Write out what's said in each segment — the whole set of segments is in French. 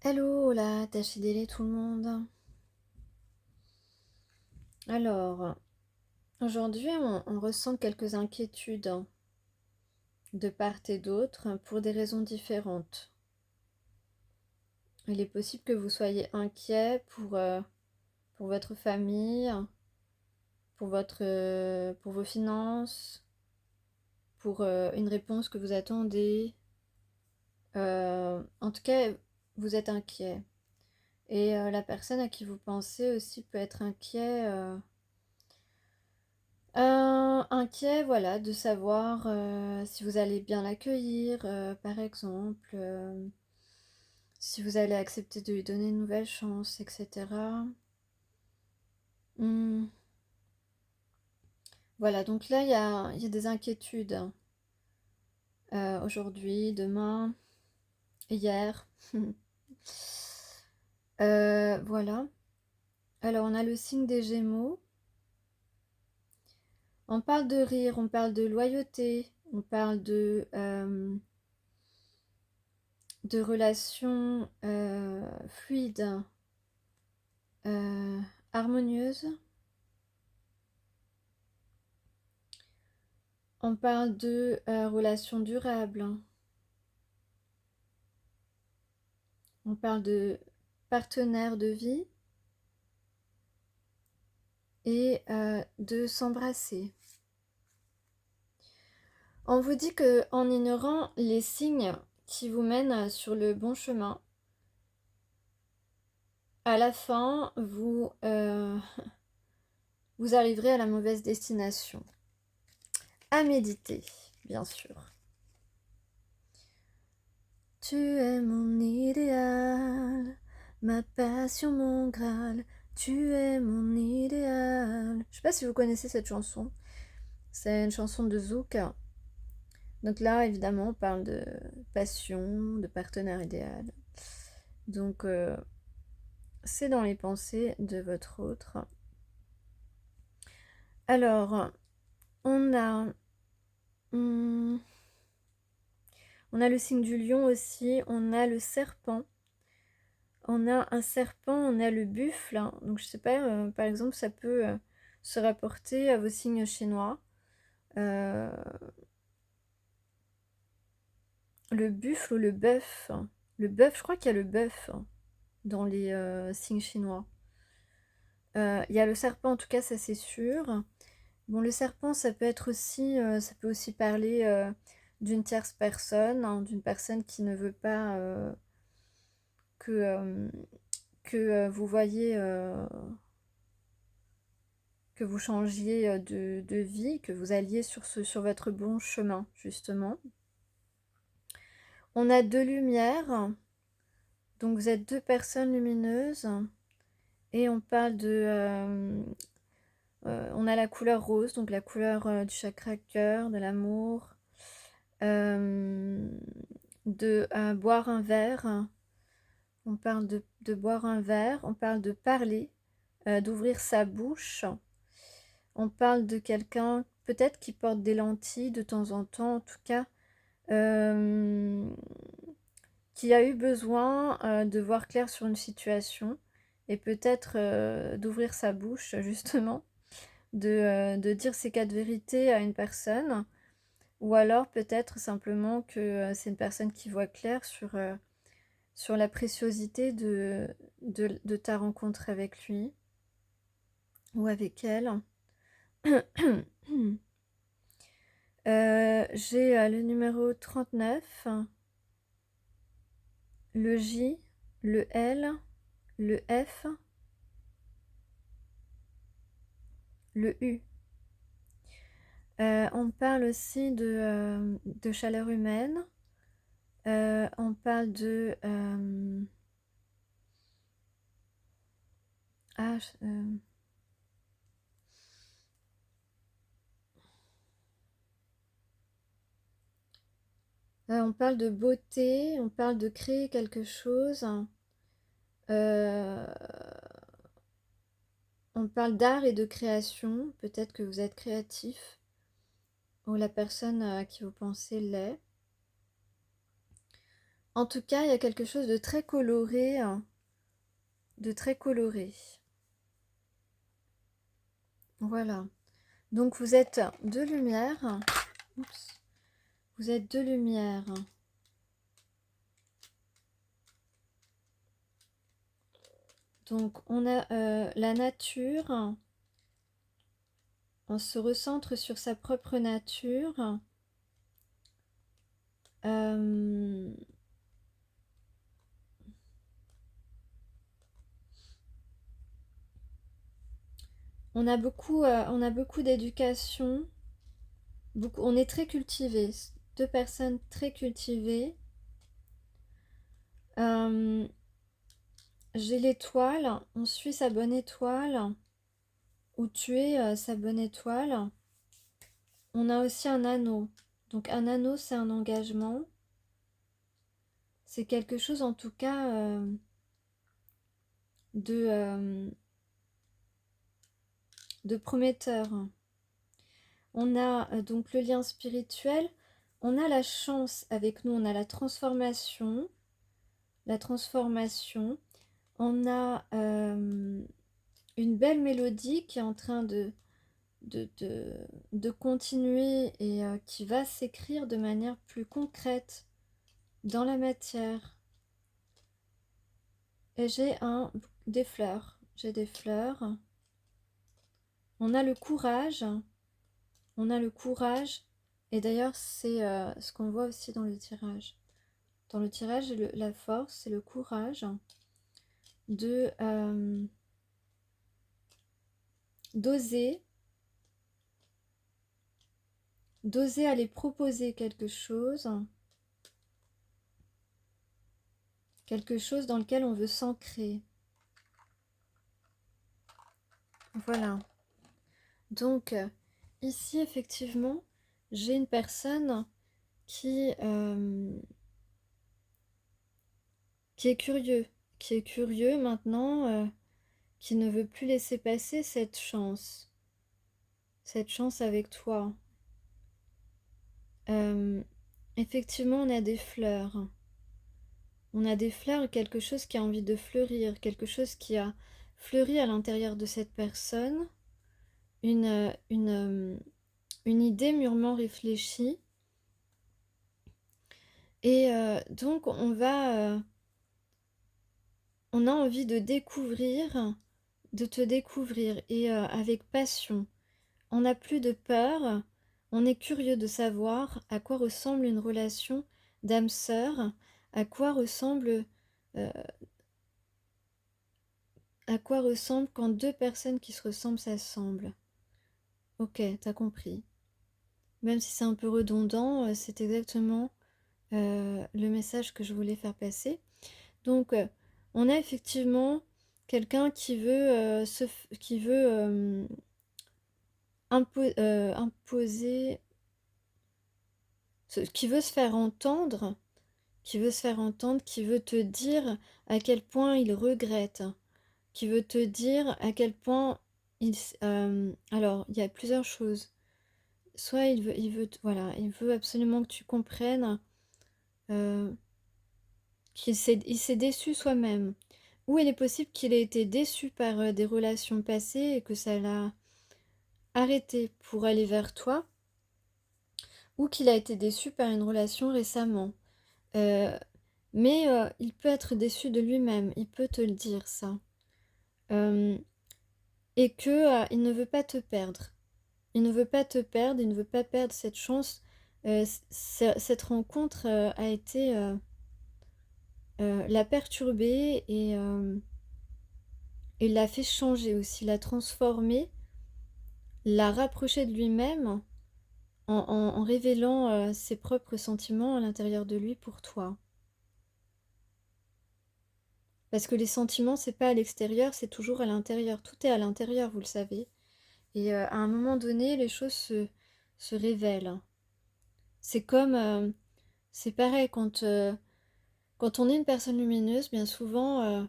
Hello, là, Tachidélé tout le monde. Alors, aujourd'hui, on ressent quelques inquiétudes de part et d'autre pour des raisons différentes. Il est possible que vous soyez inquiet pour votre famille, pour vos finances, pour une réponse que vous attendez. En tout cas, vous êtes inquiet. Et la personne à qui vous pensez aussi peut être inquiet. Inquiet, voilà, de savoir si vous allez bien l'accueillir, par exemple, si vous allez accepter de lui donner une nouvelle chance, etc. Hmm. Voilà, donc là, il y a des inquiétudes aujourd'hui, demain, hier. Voilà. Alors, on a le signe des Gémeaux. On parle de rire, on parle de loyauté, on parle de relations fluides, harmonieuses. On parle de relations durables. On parle de partenaires de vie et de s'embrasser. On vous dit que en ignorant les signes qui vous mènent sur le bon chemin, à la fin, vous arriverez à la mauvaise destination. À méditer, bien sûr. Tu es mon idéal, ma passion, mon Graal. Tu es mon idéal. Je sais pas si vous connaissez cette chanson. C'est une chanson de Zouk. Donc là, évidemment, on parle de passion, de partenaire idéal. Donc, c'est dans les pensées de votre autre. Alors, on a... hum, on a le signe du lion aussi, on a le serpent. On a un serpent, on a le buffle. Donc je sais pas, par exemple, ça peut se rapporter à vos signes chinois. Euh, le buffle ou le bœuf. Le bœuf, je crois qu'il y a le bœuf dans les signes chinois. Il y a le serpent, en tout cas, ça c'est sûr. Bon, le serpent, ça peut être aussi, ça peut aussi parler d'une tierce personne, d'une personne qui ne veut pas que, vous voyez, que vous changiez de vie, que vous alliez sur votre bon chemin, justement. On a deux lumières, donc vous êtes deux personnes lumineuses, et on parle on a la couleur rose, donc la couleur du chakra cœur, de l'amour, de boire un verre. On parle de boire un verre, on parle de parler, d'ouvrir sa bouche. On parle de quelqu'un peut-être qui porte des lentilles de temps en temps, en tout cas, qui a eu besoin de voir clair sur une situation et peut-être d'ouvrir sa bouche, justement, de dire ses quatre vérités à une personne, ou alors peut-être simplement que c'est une personne qui voit clair sur la préciosité de ta rencontre avec lui ou avec elle. J'ai le numéro 39, le J, le L, le F, le U. On parle aussi de chaleur humaine. On parle de... ah, on parle de beauté, on parle de créer quelque chose. Euh, on parle d'art et de création. Peut-être que vous êtes créatif ou la personne à qui vous pensez l'est. En tout cas, il y a quelque chose de très coloré, de très coloré. Voilà. Donc vous êtes deux lumières. Oups. Vous êtes deux lumières. Donc on a la nature. On se recentre sur sa propre nature. On a beaucoup d'éducation. On est très cultivés. Deux personnes très cultivées. J'ai l'étoile. On suit sa bonne étoile. Ou tu es sa bonne étoile. On a aussi un anneau. Donc un anneau, c'est un engagement. C'est quelque chose en tout cas de prometteur. On a donc le lien spirituel. On a la chance avec nous, on a la transformation. La transformation. On a une belle mélodie qui est en train de continuer et qui va s'écrire de manière plus concrète dans la matière. Et j'ai des fleurs. J'ai des fleurs. On a le courage. On a le courage. Et d'ailleurs, c'est ce qu'on voit aussi dans le tirage. Dans le tirage, la force, c'est le courage de d'oser aller proposer quelque chose dans lequel on veut s'ancrer. Voilà. Donc, ici, effectivement, j'ai une personne qui est curieux maintenant, qui ne veut plus laisser passer cette chance avec toi. Effectivement, on a des fleurs. On a des fleurs, quelque chose qui a envie de fleurir, quelque chose qui a fleuri à l'intérieur de cette personne, une idée mûrement réfléchie. Et donc, on a envie de te découvrir, et avec passion. On n'a plus de peur, on est curieux de savoir à quoi ressemble une relation d'âme sœur, à quoi ressemble quand deux personnes qui se ressemblent s'assemblent. Ok, t'as compris. Même si c'est un peu redondant, c'est exactement le message que je voulais faire passer. Donc, on a effectivement quelqu'un qui veut imposer, qui veut se faire entendre, qui veut te dire à quel point il regrette, qui veut te dire à quel point alors, il y a plusieurs choses. Soit il veut absolument que tu comprennes qu'il s'est déçu soi-même. Ou il est possible qu'il ait été déçu par des relations passées et que ça l'a arrêté pour aller vers toi. Ou qu'il a été déçu par une relation récemment. Mais il peut être déçu de lui-même, il peut te le dire ça. Et que il ne veut pas te perdre. Il ne veut pas te perdre, il ne veut pas perdre cette chance. Cette rencontre a été l'a perturbé et l'a fait changer aussi, l'a transformé, l'a rapproché de lui-même en révélant ses propres sentiments à l'intérieur de lui pour toi. Parce que les sentiments, c'est pas à l'extérieur, c'est toujours à l'intérieur. Tout est à l'intérieur, vous le savez. Et à un moment donné, les choses se révèlent. C'est comme, c'est pareil, quand on est une personne lumineuse, bien souvent,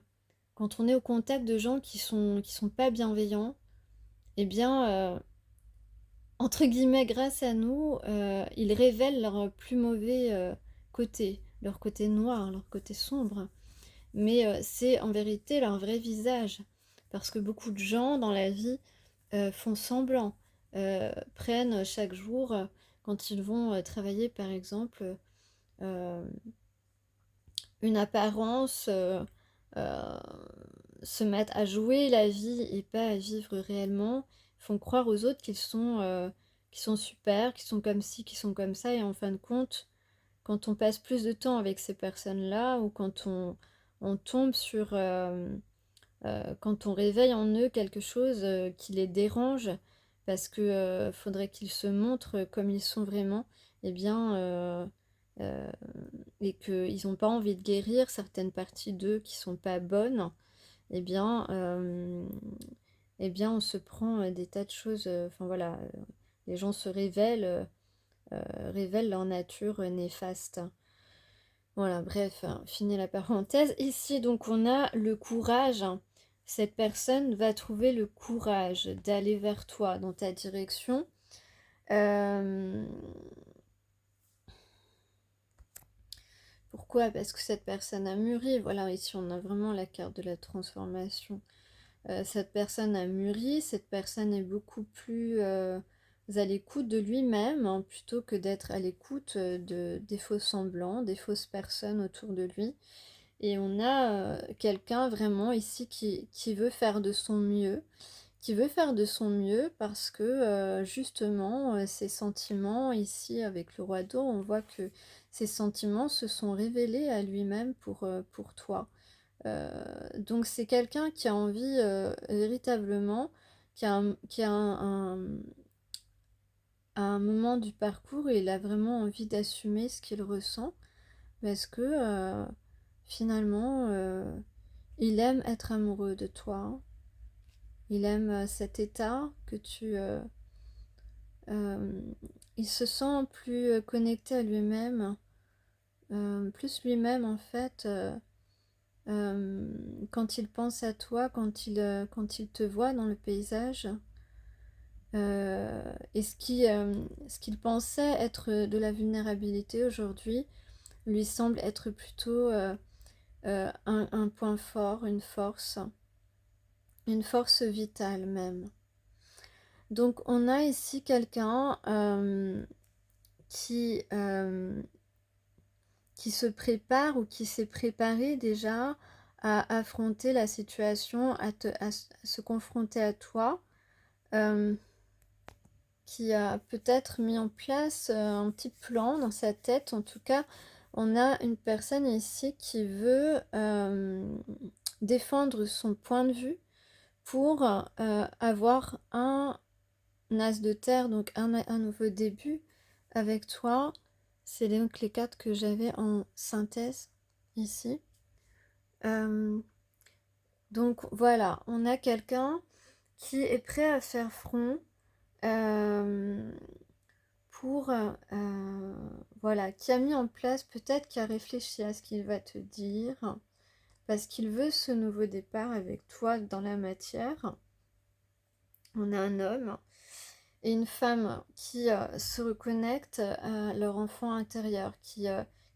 quand on est au contact de gens qui sont pas bienveillants, eh bien, entre guillemets, grâce à nous, ils révèlent leur plus mauvais côté. leur côté noir, leur côté sombre. Mais c'est en vérité leur vrai visage. Parce que beaucoup de gens dans la vie font semblant, prennent chaque jour, quand ils vont travailler par exemple, euh, une apparence, euh, se mettent à jouer la vie et pas à vivre réellement, font croire aux autres qu'ils sont super, qu'ils sont comme ci, qu'ils sont comme ça, et en fin de compte, quand on passe plus de temps avec ces personnes-là, ou quand on tombe sur, quand on réveille en eux quelque chose qui les dérange, parce que faudrait qu'ils se montrent comme ils sont vraiment, eh bien, euh, et qu'ils n'ont pas envie de guérir certaines parties d'eux qui sont pas bonnes, eh bien, on se prend des tas de choses. Enfin voilà, les gens se révèlent leur nature néfaste. Voilà, bref, fini la parenthèse. Ici, donc, on a le courage. Cette personne va trouver le courage d'aller vers toi, dans ta direction. Euh, Pourquoi? Parce que cette personne a mûri. Voilà, ici, on a vraiment la carte de la transformation. Cette personne a mûri, cette personne est beaucoup plus à l'écoute de lui-même, hein, plutôt que d'être à l'écoute des faux semblants, des fausses personnes autour de lui. Et on a quelqu'un vraiment ici qui veut faire de son mieux, qui veut faire de son mieux parce que justement ses sentiments ici avec le roi d'eau, on voit que ses sentiments se sont révélés à lui-même pour toi. Donc c'est quelqu'un qui a envie véritablement, qui a à un moment du parcours, il a vraiment envie d'assumer ce qu'il ressent parce que finalement, il aime être amoureux de toi, hein. Il aime cet état que euh, il se sent plus connecté à lui-même, plus lui-même en fait. Quand il pense à toi, quand il te voit dans le paysage, et ce qu'il pensait être de la vulnérabilité aujourd'hui lui semble être plutôt un point fort, une force vitale même. Donc on a ici quelqu'un qui, euh, qui se prépare ou qui s'est préparé déjà à affronter la situation, à se confronter à toi, euh, qui a peut-être mis en place un petit plan dans sa tête. En tout cas, on a une personne ici qui veut défendre son point de vue pour avoir un as de terre, donc un nouveau début avec toi. C'est donc les cartes que j'avais en synthèse ici. Euh, donc voilà, on a quelqu'un qui est prêt à faire front euh, pour, voilà, qui a mis en place, peut-être qui a réfléchi à ce qu'il va te dire, parce qu'il veut ce nouveau départ avec toi dans la matière. On a un homme et une femme qui se reconnectent à leur enfant intérieur, qui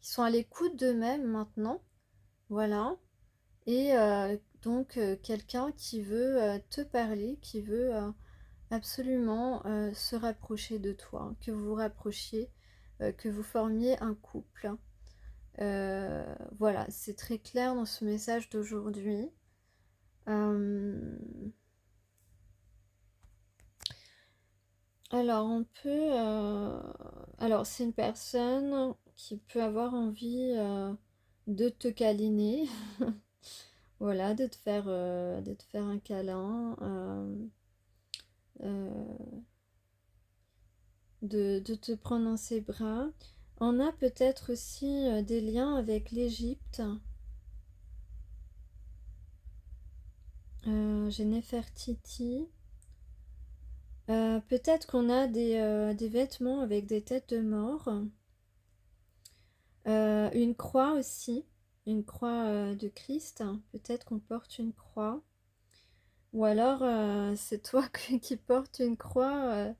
sont à l'écoute d'eux-mêmes maintenant, voilà, et donc quelqu'un qui veut te parler, qui veut absolument se rapprocher de toi, que vous vous rapprochiez, que vous formiez un couple. Voilà, c'est très clair dans ce message d'aujourd'hui. Euh, Alors, on peut. Alors, c'est une personne qui peut avoir envie de te câliner, voilà, de te faire un câlin, euh, de te prendre dans ses bras. On a peut-être aussi des liens avec l'Égypte. J'ai Néfertiti. Peut-être qu'on a des vêtements avec des têtes de mort. Une croix aussi, une croix de Christ. Peut-être qu'on porte une croix. Ou alors c'est toi qui portes une croix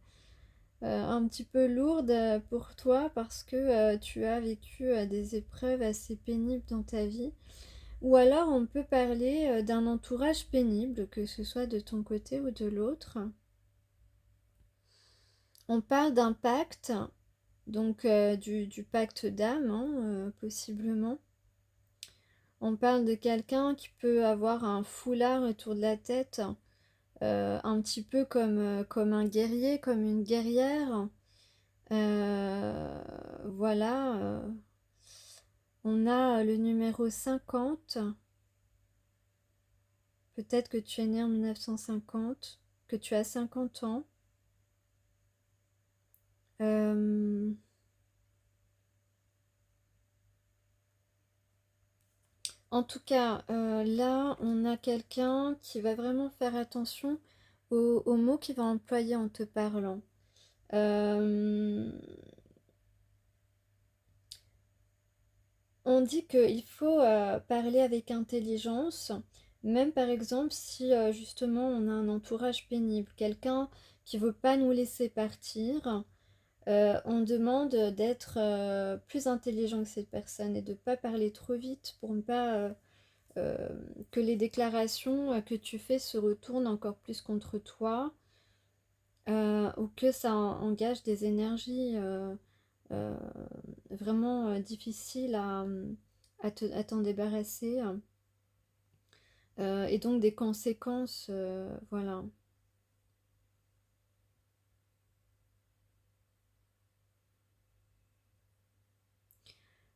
un petit peu lourde pour toi parce que tu as vécu des épreuves assez pénibles dans ta vie. Ou alors on peut parler d'un entourage pénible, que ce soit de ton côté ou de l'autre. On parle d'un pacte, donc du pacte d'âme, hein, possiblement. On parle de quelqu'un qui peut avoir un foulard autour de la tête, un petit peu comme un guerrier, comme une guerrière. Voilà. On a le numéro 50. Peut-être que tu es né en 1950, que tu as 50 ans. En tout cas, là, on a quelqu'un qui va vraiment faire attention aux mots qu'il va employer en te parlant. On dit qu'il faut parler avec intelligence, même par exemple si justement on a un entourage pénible, quelqu'un qui veut pas nous laisser partir. On demande d'être plus intelligent que cette personne et de ne pas parler trop vite pour ne pas euh, que les déclarations que tu fais se retournent encore plus contre toi ou que ça engage des énergies euh, vraiment difficiles à t'en débarrasser et donc des conséquences, voilà.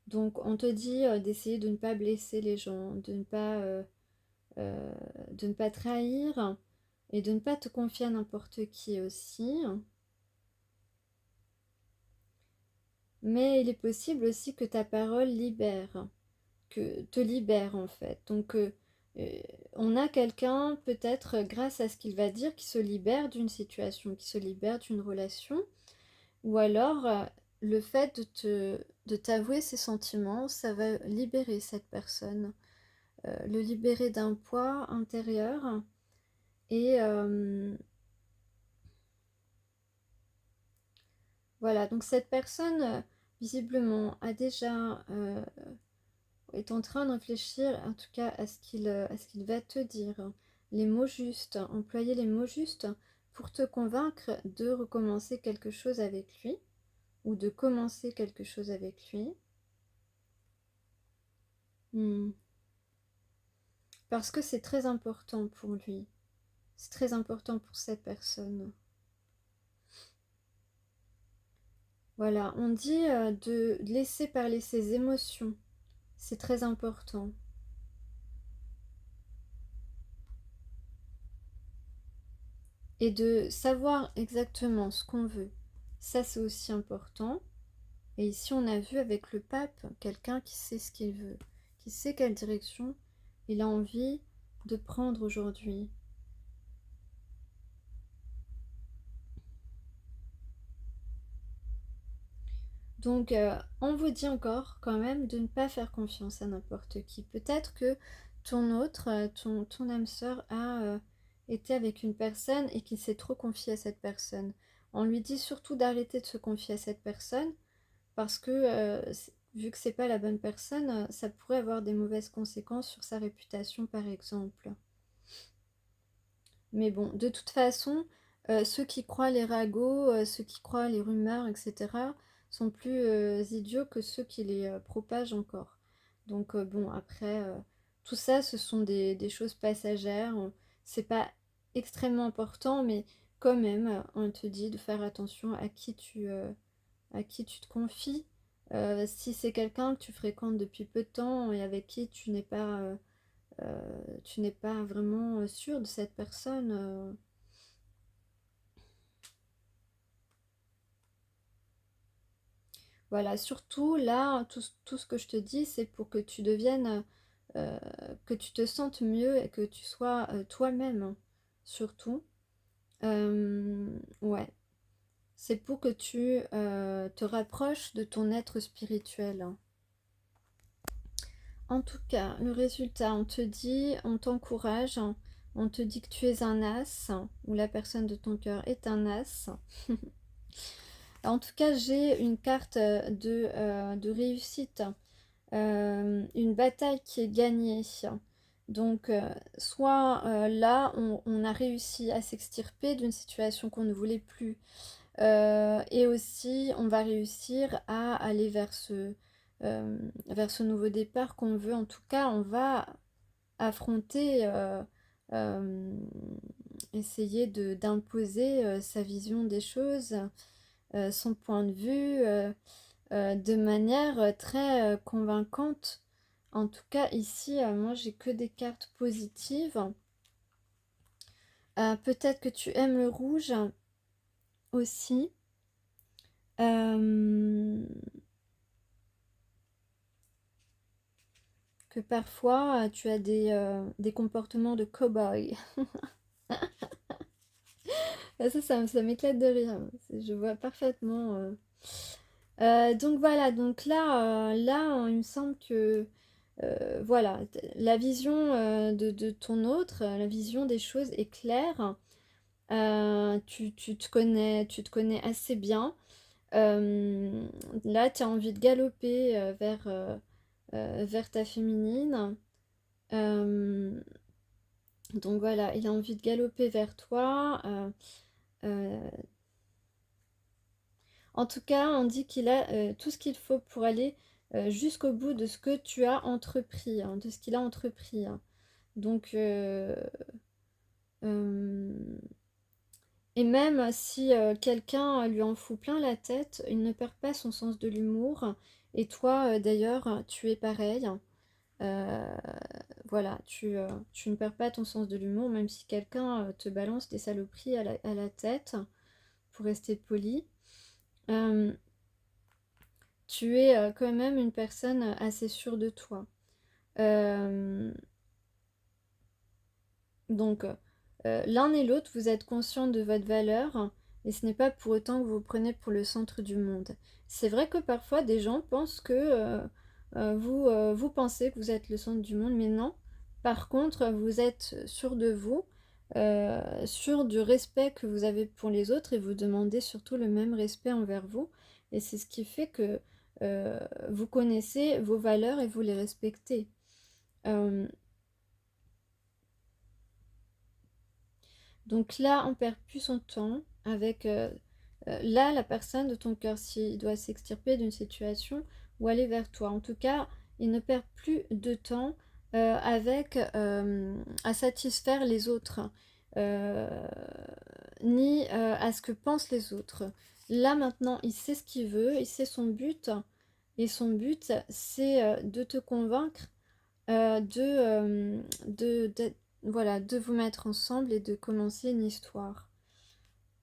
Donc on te dit d'essayer de ne pas blesser les gens, euh, de ne pas trahir et de ne pas te confier à n'importe qui aussi. Mais il est possible aussi que ta parole libère, que te libère en fait. Donc euh, on a quelqu'un peut-être grâce à ce qu'il va dire qui se libère d'une situation, qui se libère d'une relation, ou alors le fait de t'avouer ses sentiments, ça va libérer cette personne, le libérer d'un poids intérieur et voilà, donc cette personne, visiblement, a déjà, est en train de réfléchir, en tout cas, à ce qu'il va te dire. Les mots justes, employer les mots justes pour te convaincre de recommencer quelque chose avec lui, ou de commencer quelque chose avec lui. Hmm. Parce que c'est très important pour lui. C'est très important pour cette personne. Voilà, on dit de laisser parler ses émotions. C'est très important. Et de savoir exactement ce qu'on veut. Ça, c'est aussi important. Et ici, on a vu avec le pape quelqu'un qui sait ce qu'il veut, qui sait quelle direction il a envie de prendre aujourd'hui. Donc, on vous dit encore quand même de ne pas faire confiance à n'importe qui. Peut-être que ton autre, ton âme sœur a été avec une personne et qu'il s'est trop confié à cette personne. On lui dit surtout d'arrêter de se confier à cette personne parce que vu que c'est pas la bonne personne, ça pourrait avoir des mauvaises conséquences sur sa réputation par exemple. Mais bon, de toute façon, ceux qui croient les ragots, ceux qui croient les rumeurs, etc., sont plus idiots que ceux qui les propagent encore. Donc bon, après, tout ça, ce sont des choses passagères. C'est pas extrêmement important, mais quand même, on te dit de faire attention à qui tu te confies. Si c'est quelqu'un que tu fréquentes depuis peu de temps et avec qui tu n'es pas vraiment sûr de cette personne. Voilà, surtout là, tout ce que je te dis, c'est pour que tu deviennes, euh, que tu te sentes mieux et que tu sois toi-même, hein, surtout. Ouais, c'est pour que tu te rapproches de ton être spirituel, hein. En tout cas, le résultat, on te dit, on t'encourage, hein, on te dit que tu es un as, ou la personne de ton cœur est un as. En tout cas, j'ai une carte de réussite, une bataille qui est gagnée. Donc, soit là, on a réussi à s'extirper d'une situation qu'on ne voulait plus. Et aussi, on va réussir à aller vers ce nouveau départ qu'on veut. En tout cas, on va affronter, euh, essayer d'imposer sa vision des choses, son point de vue, de manière très convaincante. En tout cas, ici, moi, j'ai que des cartes positives. Peut-être que tu aimes le rouge aussi. Euh, que parfois tu as des comportements de cow-boy. Ah, ça m'éclate de rire. Je vois parfaitement. Donc voilà, donc là, il me semble que voilà, la vision de ton autre, la vision des choses est claire. Tu te connais assez bien. Là, tu as envie de galoper vers ta féminine. Euh, donc voilà, il a envie de galoper vers toi. Euh, En tout cas, on dit qu'il a tout ce qu'il faut pour aller jusqu'au bout de ce que tu as entrepris, hein, de ce qu'il a entrepris, hein. Donc, euh, et même si quelqu'un lui en fout plein la tête, il ne perd pas son sens de l'humour. Et toi, d'ailleurs, tu es pareil. Euh, voilà, tu ne perds pas ton sens de l'humour, même si quelqu'un te balance des saloperies à la tête, pour rester poli. Euh, Tu es quand même une personne assez sûre de toi. Euh, donc, l'un et l'autre, vous êtes conscient de votre valeur et ce n'est pas pour autant que vous vous prenez pour le centre du monde. C'est vrai que parfois des gens pensent que vous pensez que vous êtes le centre du monde, mais non. Par contre, vous êtes sûr de vous, sûr du respect que vous avez pour les autres et vous demandez surtout le même respect envers vous. Et c'est ce qui fait que euh, vous connaissez vos valeurs et vous les respectez. Euh, Donc là, on perd plus son temps avec là la personne de ton cœur s'il doit s'extirper d'une situation ou aller vers toi. En tout cas, il ne perd plus de temps avec à satisfaire les autres euh, ni à ce que pensent les autres. Là maintenant, il sait ce qu'il veut, il sait son but et son but c'est de te convaincre voilà, de vous mettre ensemble et de commencer une histoire.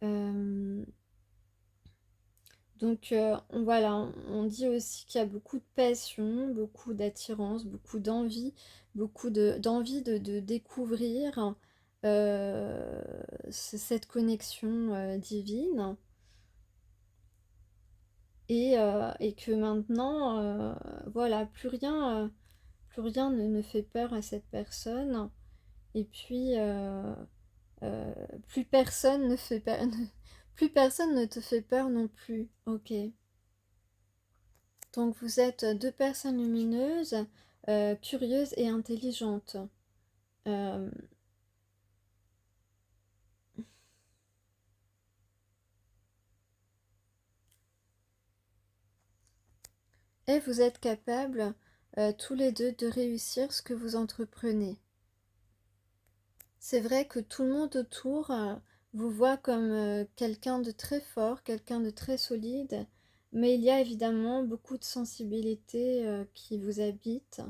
Euh, voilà, on dit aussi qu'il y a beaucoup de passion, beaucoup d'attirance, beaucoup d'envie, d'envie de découvrir euh, cette connexion divine et que maintenant, voilà, plus rien ne fait peur à cette personne. Et puis, plus personne ne fait peur, plus personne ne te fait peur non plus. Ok. Donc vous êtes deux personnes lumineuses, curieuses et intelligentes. Euh, et vous êtes capables tous les deux de réussir ce que vous entreprenez. C'est vrai que tout le monde autour vous voit comme quelqu'un de très fort, quelqu'un de très solide, mais il y a évidemment beaucoup de sensibilité qui vous habite.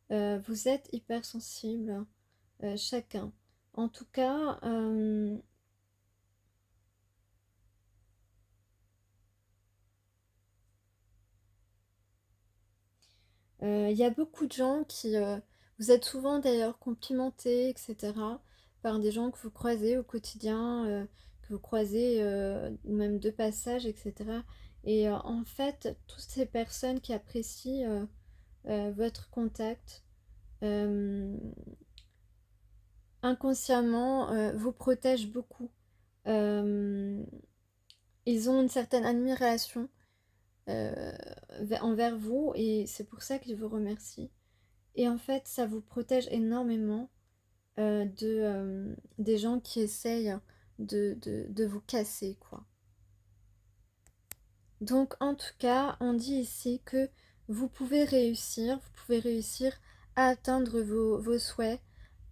Vous êtes hypersensible, chacun. En tout cas, il y a beaucoup de gens qui... vous êtes souvent d'ailleurs complimentés, etc., par des gens que vous croisez au quotidien, que vous croisez même de passage, etc. Et en fait, toutes ces personnes qui apprécient votre contact, euh, inconsciemment, vous protègent beaucoup. Euh, ils ont une certaine admiration envers vous et c'est pour ça qu'ils vous remercient. Et en fait, ça vous protège énormément des gens qui essayent de vous casser, quoi. Donc, en tout cas, on dit ici que vous pouvez réussir à atteindre vos souhaits,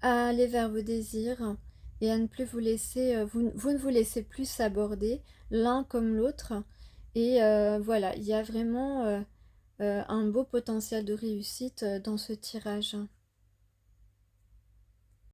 à aller vers vos désirs et à ne plus vous laisser, vous ne vous laissez plus s'aborder l'un comme l'autre. Et voilà, il y a vraiment un beau potentiel de réussite dans ce tirage.